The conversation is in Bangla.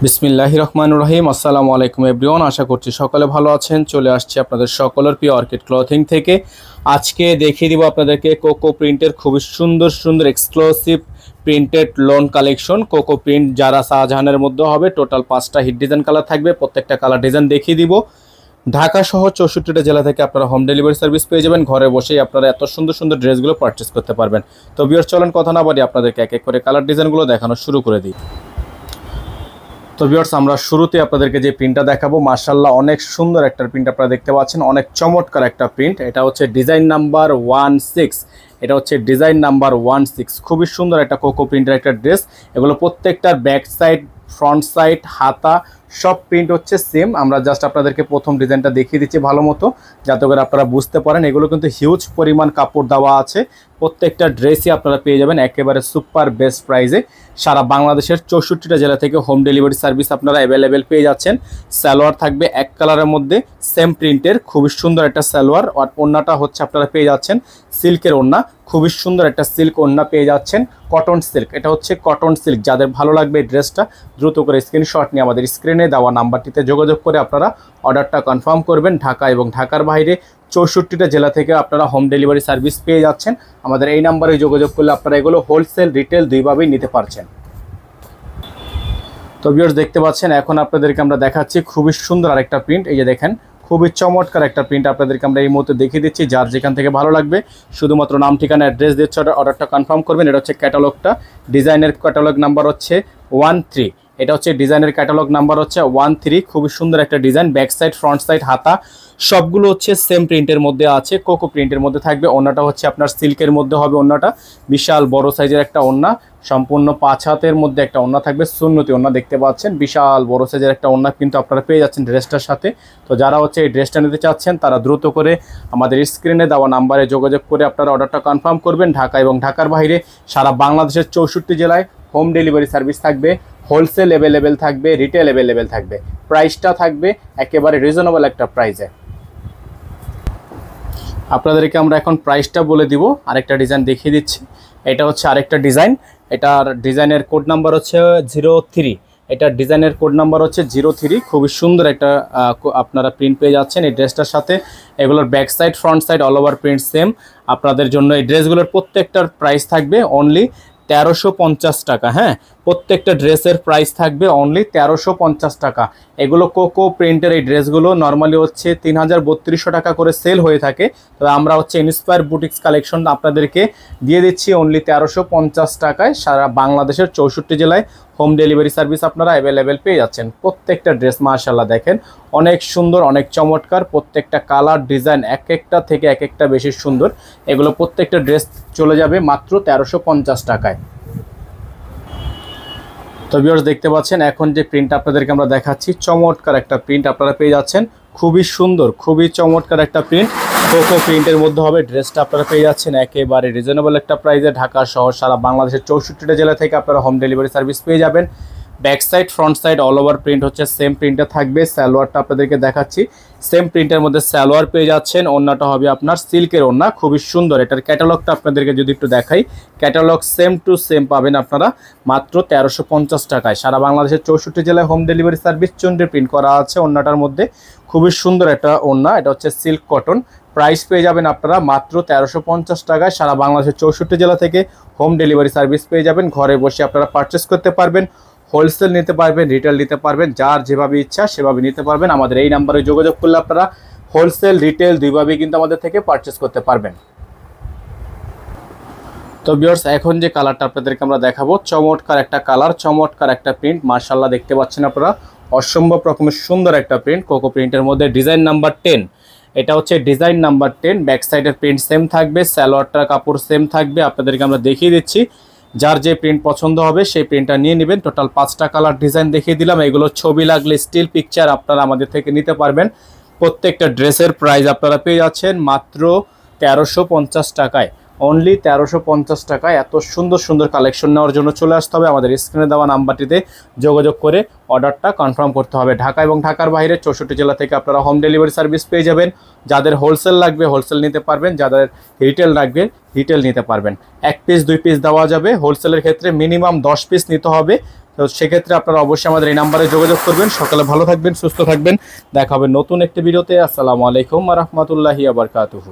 বিসমিল্লাহির রহমানির রহিম। আসসালামু আলাইকুম এভরিওয়ান, আশা করছি সকলে ভালো আছেন। চলে আসছি আপনাদের সকলের প্রিয় অর্কিড ক্লথিং থেকে। আজকে দেখিয়ে দিব আপনাদেরকে কোকো প্রিন্টের খুবই সুন্দর সুন্দর exclusive printed loan collection. Cocoa print যারা শাহজাহানের মধ্যে হবে, টোটাল 5টা হিট ডিজাইন কালার থাকবে। প্রত্যেকটা কালার ডিজাইন দেখিয়ে দিব। ঢাকা সহ 64টা জেলা থেকে আপনারা হোম ডেলিভারি সার্ভিস পেয়ে যাবেন। ঘরে বসেই আপনারা এত সুন্দর সুন্দর ড্রেসগুলো পারচেস করতে পারবেন। তো ভিউয়ার্স, চলেন কথা না বাড়িয়ে আপনাদেরকে এক এক করে কালার ডিজাইনগুলো দেখানো শুরু করে দিই। তো ভিউয়ার্স, আমরা শুরুতে আপনাদেরকে যে প্রিন্টটা দেখাবো, মাশাআল্লাহ অনেক সুন্দর একটা প্রিন্ট আপনারা দেখতে পাচ্ছেন। অনেক চমৎকার একটা প্রিন্ট। এটা হচ্ছে ডিজাইন নাম্বার 16। এটা হচ্ছে ডিজাইন নাম্বার 16। খুবই সুন্দর একটা কোকো প্রিন্টের একটা ড্রেস। এগুলো প্রত্যেকটার ব্যাক সাইড, ফ্রন্ট সাইড, হাতা সব প্রিন্ট হচ্ছে সেম। আমরা জাস্ট আপনাদেরকে প্রথম ডিজাইনটা দেখিয়ে দিচ্ছি ভালো মতো, যাতে করে আপনারা বুঝতে পারেন। এগুলো কিন্তু হিউজ পরিমাণ কাপড় দেওয়া আছে। প্রত্যেকটা ড্রেসই আপনারা পেয়ে যাবেন একেবারে সুপার বেস্ট প্রাইসে। সারা বাংলাদেশের 64টা জেলা থেকে হোম ডেলিভারি সার্ভিস আপনারা অ্যাভেলেবেল পেয়ে যাচ্ছেন। সালোয়ার থাকবে এক কালারের মধ্যে সেম প্রিন্টের, খুবই সুন্দর একটা সালোয়ার। আর ওড়নাটা হচ্ছে আপনারা পেয়ে যাচ্ছেন সিল্কের ওড়না, খুবই সুন্দর একটা সিল্ক ওড়না পেয়ে যাচ্ছেন, কটন সিল্ক। এটা হচ্ছে কটন সিল্ক। যাদের ভালো লাগবে এই ড্রেসটা, দ্রুত করে স্ক্রিনশট নিয়ে আমাদের স্ক্রিনে দেওয়া নাম্বারটিতে যোগাযোগ করে আপনারা অর্ডারটা কনফার্ম করবেন। ঢাকা এবং ঢাকার বাইরে 64টা জেলা থেকে আপনারা হোম ডেলিভারি সার্ভিস পেয়ে যাচ্ছেন। আমাদের এই নাম্বারে যোগাযোগ করলে আপনারা এগুলো হোলসেল রিটেল দুইভাবেই নিতে পারছেন। তো ভিউয়ার্স, দেখতে পাচ্ছেন এখন আপনাদেরকে আমরা দেখাচ্ছি খুবই সুন্দর আরেকটা প্রিন্ট। এই যে দেখেন, খুবই চমৎকার একটা প্রিন্ট আপনাদেরকে আমরা এই মুহূর্তে দেখিয়ে দিচ্ছি। যার যেখান থেকে ভালো লাগবে শুধুমাত্র নাম, ঠিকানা, অ্যাড্রেস দিচ্ছে অর্ডারটা কনফার্ম করবেন। এটা হচ্ছে ক্যাটালগটা, ডিজাইনের ক্যাটালগ নাম্বার হচ্ছে 13। এটা হচ্ছে ডিজাইনের ক্যাটালগ নাম্বার হচ্ছে 13। খুবই সুন্দর একটা design. Back side, front side, হাতা সবগুলো হচ্ছে সেম প্রিন্টের মধ্যে আছে, কোকো প্রিন্টের মধ্যে থাকবে। ওড়নাটা হচ্ছে আপনার সিল্কের মধ্যে হবে। ওড়নাটা বিশাল বড় সাইজের একটা ওড়না, সম্পূর্ণ 5 হাতের মধ্যে একটা ওড়না থাকবে। সুন্নতি ওড়না দেখতে পাচ্ছেন, বিশাল বড় সাইজের একটা ওড়না কিন্তু আপনারা পেয়ে যাচ্ছেন ড্রেসটার সাথে। তো যারা হচ্ছে এই ড্রেসটা নিতে চাচ্ছেন, তারা দ্রুত করে আমাদের স্ক্রিনে দেওয়া নাম্বারে যোগাযোগ করে আপনারা অর্ডারটা কনফার্ম করবেন। ঢাকা এবং ঢাকার বাইরে সারা বাংলাদেশের 64 জেলায় হোম ডেলিভারি সার্ভিস থাকবে। হোলসেল অ্যাভেলেবেল থাকবে, রিটেল অ্যাভেলেবেল থাকবে। প্রাইসটা থাকবে একেবারে রিজনেবল একটা প্রাইসে। আপনাদেরকে আমরা এখন প্রাইসটা বলে দিব। আরেকটা ডিজাইন দেখিয়ে দিচ্ছি। এটা হচ্ছে আরেকটা ডিজাইন। এটার ডিজাইনের কোড নাম্বার হচ্ছে 03। এটার ডিজাইনের কোড নাম্বার হচ্ছে 03। খুবই সুন্দর একটা আপনারা প্রিন্ট পেয়ে যাচ্ছেন এই ড্রেসটার সাথে। এগুলোর back side, front side all over print same. আপনাদের জন্য এই ড্রেসগুলোর প্রত্যেকটার প্রাইস থাকবে অনলি 1350 টাকা। হ্যাঁ, প্রত্যেকটা ড্রেসের প্রাইস থাকবে অনলি 1350 টাকা। এগুলো কোকো প্রিন্টের এই ড্রেসগুলো নর্মালি হচ্ছে 3200 টাকা করে সেল হয়ে থাকে। তবে আমরা হচ্ছে ইন্সপায়ার বুটিক্স কালেকশন আপনাদেরকে দিয়ে দিচ্ছি অনলি 1350 টাকায়। সারা বাংলাদেশের 64 জেলায় হোম ডেলিভারি সার্ভিস আপনারা অ্যাভেলেবেল পেয়ে যাচ্ছেন। প্রত্যেকটা ড্রেস মাশাআল্লাহ দেখেন অনেক সুন্দর, অনেক চমৎকার। প্রত্যেকটা কালার ডিজাইন এক একটা থেকে এক একটা বেশি সুন্দর। এগুলো প্রত্যেকটা ড্রেস চলে যাবে মাত্র 1350 টাকায়। তো ভিউয়ার্স, দেখতে পাচ্ছেন এখন যে প্রিন্ট আপনাদেরকে আমরা দেখাচ্ছি, চমৎকার একটা প্রিন্ট আপনারা পেয়ে যাচ্ছেন। খুবই সুন্দর, খুবই চমৎকার একটা প্রিন্ট, কোকো প্রিন্টের মধ্যে হবে। ড্রেসটা আপনারা পেয়ে যাচ্ছেন একেবারে রিজনেবল একটা প্রাইসে। ঢাকা সহ সারা বাংলাদেশের 64টা জেলা থেকে আপনারা হোম ডেলিভারি সার্ভিস পেয়ে যাবেন। Back side, front side all over print হচ্ছে সেম প্রিন্টে থাকবে। সালোয়ারটা আপনাদেরকে দেখাচ্ছি, সেম প্রিন্টের মধ্যে সালোয়ার পেয়ে যাচ্ছেন। ওড়নাটা হবে আপনার সিল্কের ওড়না, খুবই সুন্দর। এটার ক্যাটালগটা আপনাদেরকে যদি একটু দেখাই, ক্যাটালগ সেম টু সেম পাবেন আপনারা মাত্র 1350 টাকায়। সারা বাংলাদেশের 64 জেলায় হোম ডেলিভারি সার্ভিস চন্দ্রে প্রিন্ট করা আছে ওড়নাটার মধ্যে। খুবই সুন্দর একটা ওড়না। এটা হচ্ছে সিল্ক কটন। প্রাইস পেয়ে যাবেন আপনারা মাত্র 1350 টাকায়। সারা বাংলাদেশের 64 জেলা থেকে হোম ডেলিভারি সার্ভিস পেয়ে যাবেন। ঘরে বসে আপনারা পারচেস করতে পারবেন। হোলসেল নিতে পারবেন, রিটেল নিতে পারবেন, যার যেভাবে ইচ্ছা সেভাবে নিতে পারবেন। আমাদের এই নাম্বারে যোগাযোগ করলে আপনারা হোলসেল রিটেল দুইভাবেই কিন্তু আমাদের থেকে পারচেস করতে পারবেন। তো ভিউয়ার্স, এখন যে কালারটা আপনাদেরকে আমরা দেখাবো, চমৎকার একটা কালার, চমৎকার একটা প্রিন্ট। মাশাআল্লাহ দেখতে পাচ্ছেন আপনারা অসম্ভব রকমের সুন্দর একটা প্রিন্ট, কোকো প্রিন্টের মধ্যে ডিজাইন নাম্বার 10। এটা হচ্ছে ডিজাইন নাম্বার 10। ব্যাক সাইডের প্রিন্ট সেম থাকবে, সালোয়ারটার কাপড় সেম থাকবে। আপনাদেরকে আমরা দেখিয়ে দিচ্ছি, যার যে প্রিন্ট পছন্দ হবে সেই প্রিন্টটা নিয়ে নেবেন। টোটাল 5টা কালার ডিজাইন দেখিয়ে দিলাম। এগুলো ছবি লাগলে স্টিল পিকচার আপনারা আমাদের থেকে নিতে পারবেন। প্রত্যেকটা ড্রেসের প্রাইস আপনারা পেয়ে যাচ্ছেন মাত্র 1350 টাকায়। অনলি 1350 টাকায়। এত সুন্দর সুন্দর কালেকশন নেওয়ার জন্য চলে আসতে হবে আমাদের স্ক্রিনে দেওয়া নাম্বারটিতে যোগাযোগ করে অর্ডারটা কনফার্ম করতে হবে। ঢাকা এবং ঢাকার বাইরে 64 জেলা থেকে আপনারা হোম ডেলিভারি সার্ভিস পেয়ে যাবেন। যাদের হোলসেল লাগবে হোলসেল নিতে পারবেন, যাদের রিটেল লাগবে রিটেল নিতে পারবেন। 1 পিস 2 পিস দেওয়া যাবে। হোলসেলের ক্ষেত্রে মিনিমাম 10 পিস নিতে হবে। তো সেক্ষেত্রে আপনারা অবশ্যই আমাদের এই নাম্বারে যোগাযোগ করবেন। সকালে ভালো থাকবেন, সুস্থ থাকবেন। দেখা হবে নতুন একটি ভিডিওতে। আসসালামু আলাইকুম ওয়া রাহমাতুল্লাহি ওয়া বারাকাতুহু।